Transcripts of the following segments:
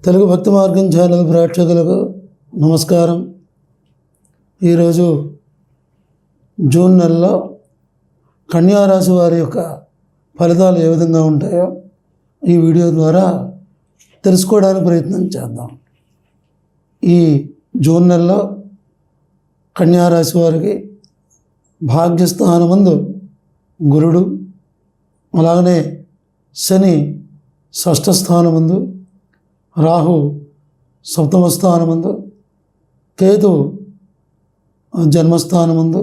తెలుగు భక్తి మార్గం ఛానల్ ప్రేక్షకులకు నమస్కారం. ఈరోజు జూన్ నెలలో కన్యారాశి వారి యొక్క ఫలితాలు ఏ విధంగా ఉంటాయో ఈ వీడియో ద్వారా తెలుసుకోవడానికి ప్రయత్నం చేద్దాం. ఈ జూన్ నెలలో కన్యారాశి వారికి భాగ్యస్థానమందు గురుడు, అలాగనే శని షష్ఠ స్థానమందు, రాహు సప్తమ స్థానమందు, కేతు జన్మస్థానమందు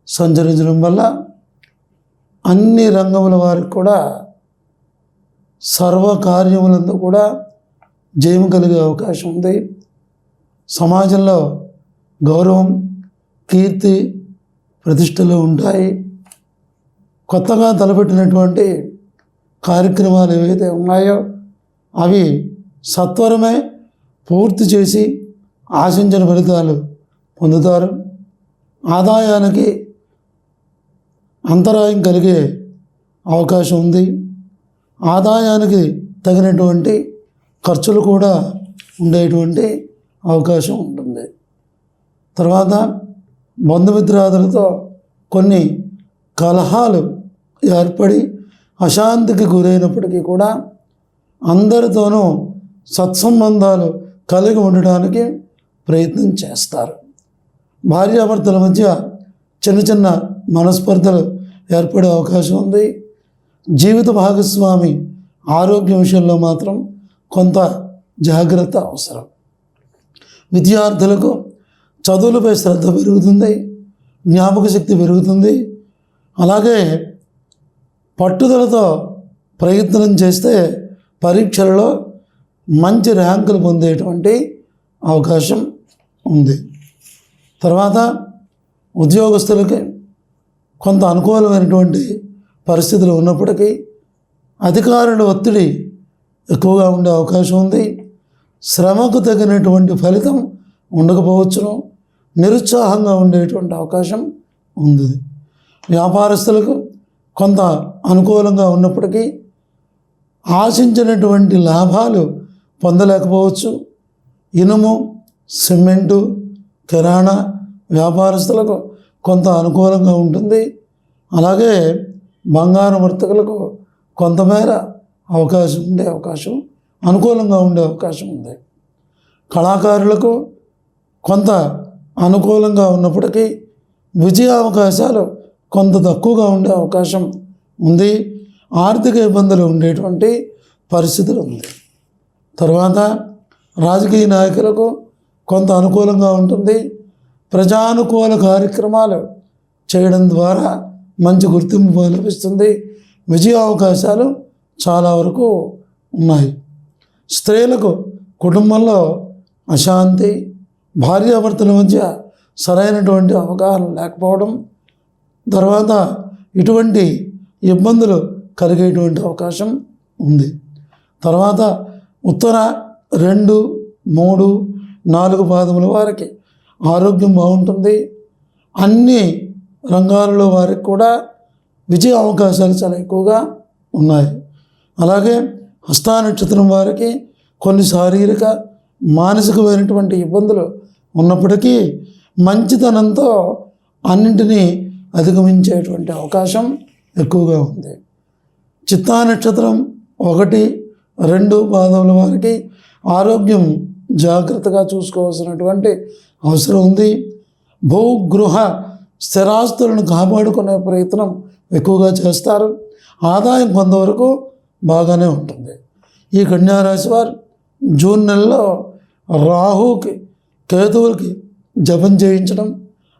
సంచరించడం వల్ల అన్ని రంగముల వారికి కూడా సర్వకార్యములందు కూడా జయము కలిగే అవకాశం ఉంది. సమాజంలో గౌరవం, కీర్తి, ప్రతిష్టలు ఉంటాయి. కొత్తగా తలపెట్టినటువంటి కార్యక్రమాలు ఏవైతే ఉన్నాయో అవి సత్వరమే పూర్తి చేసి ఆశించిన ఫలితాలు పొందుతారు. ఆదాయానికి అంతరాయం కలిగే అవకాశం ఉంది. ఆదాయానికి తగినటువంటి ఖర్చులు కూడా ఉండేటువంటి అవకాశం ఉంటుంది. తర్వాత బంధుమిత్రాదులతో కొన్ని కలహాలు ఏర్పడి అశాంతికి గురైనప్పటికీ కూడా అందరితోనూ సత్సంబంధాలు కలిగి ఉండడానికి ప్రయత్నం చేస్తారు. భార్యాభర్తల మధ్య చిన్న చిన్న మనస్పర్ధలు ఏర్పడే అవకాశం ఉంది. జీవిత భాగస్వామి ఆరోగ్య విషయంలో మాత్రం కొంత జాగ్రత్త అవసరం. విద్యార్థులకు చదువులపై శ్రద్ధ పెరుగుతుంది, జ్ఞాపక శక్తి పెరుగుతుంది. అలాగే పట్టుదలతో ప్రయత్నం చేస్తే పరీక్షలలో మంచి ర్యాంకులు పొందేటువంటి అవకాశం ఉంది. తర్వాత ఉద్యోగస్తులకి కొంత అనుకూలమైనటువంటి పరిస్థితులు ఉన్నప్పటికీ అధికారుల ఒత్తిడి ఎక్కువగా ఉండే అవకాశం ఉంది. శ్రమకు తగినటువంటి ఫలితం ఉండకపోవచ్చును, నిరుత్సాహంగా ఉండేటువంటి అవకాశం ఉంది. వ్యాపారస్తులకు కొంత అనుకూలంగా ఉన్నప్పటికీ ఆశించినటువంటి లాభాలు పొందలేకపోవచ్చు. ఇనుము, సిమెంటు, కిరాణా వ్యాపారస్తులకు కొంత అనుకూలంగా ఉంటుంది. అలాగే బంగారు వర్తకులకు కొంతమేర అనుకూలంగా ఉండే అవకాశం ఉంది. కళాకారులకు కొంత అనుకూలంగా ఉన్నప్పటికీ విజయ అవకాశాలు కొంత తక్కువగా ఉండే అవకాశం ఉంది. ఆర్థిక ఇబ్బందులు ఉండేటువంటి పరిస్థితులు ఉంది. తర్వాత రాజకీయ నాయకులకు కొంత అనుకూలంగా ఉంటుంది. ప్రజానుకూల కార్యక్రమాలు చేయడం ద్వారా మంచి గుర్తింపు లభిస్తుంది. విజయ అవకాశాలు చాలా వరకు ఉన్నాయి. స్త్రీలకు కుటుంబంలో అశాంతి, భార్యాభర్తల మధ్య సరైనటువంటి అవగాహన లేకపోవడం, తర్వాత ఇటువంటి ఇబ్బందులు కలిగేటువంటి అవకాశం ఉంది. తర్వాత ఉత్తర 2, 3, 4 పాదముల వారికి ఆరోగ్యం బాగుంటుంది. అన్ని రంగాలలో వారికి కూడా విజయ అవకాశాలు చాలా ఎక్కువగా ఉన్నాయి. అలాగే హస్త నక్షత్రం వారికి కొన్ని శారీరక, మానసికమైనటువంటి ఇబ్బందులు ఉన్నప్పటికీ మంచితనంతో అన్నింటినీ అధిగమించేటువంటి అవకాశం ఎక్కువగా ఉంది. చిత్తా నక్షత్రం 1, 2 పాదముల వారికి ఆరోగ్యం జాగ్రత్తగా చూసుకోవాల్సినటువంటి అవసరం ఉంది. భూగృహ స్థిరాస్తులను కాపాడుకునే ప్రయత్నం ఎక్కువగా చేస్తారు. ఆదాయం కొంతవరకు బాగానే ఉంటుంది. ఈ కన్యారాశి వారు జూన్ నెలలో రాహుకి, కేతువులకి జపం చేయించడం,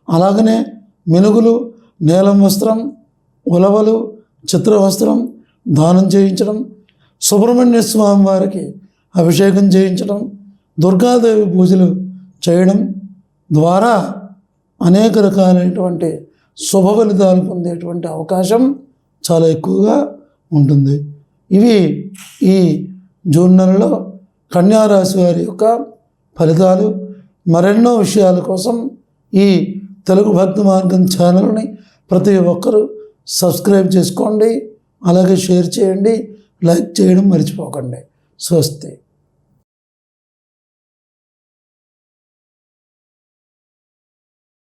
అలాగనే మినుగులు, నీలం వస్త్రం, ఉలవలు, చిత్రవస్త్రం దానం చేయించడం, సుబ్రహ్మణ్య స్వామి వారికి అభిషేకం చేయించడం, దుర్గాదేవి పూజలు చేయడం ద్వారా అనేక రకాలైనటువంటి శుభ ఫలితాలు పొందేటువంటి అవకాశం చాలా ఎక్కువగా ఉంటుంది. ఇవి ఈ జూన్ నెలలో కన్యారాశి వారి యొక్క ఫలితాలు. మరెన్నో విషయాల కోసం ఈ తెలుగు భక్తి మార్గం ఛానల్ని ప్రతి ఒక్కరూ సబ్స్క్రైబ్ చేసుకోండి. అలాగే షేర్ చేయండి, లైక్ చేయడం మర్చిపోకండి. స్వస్తి.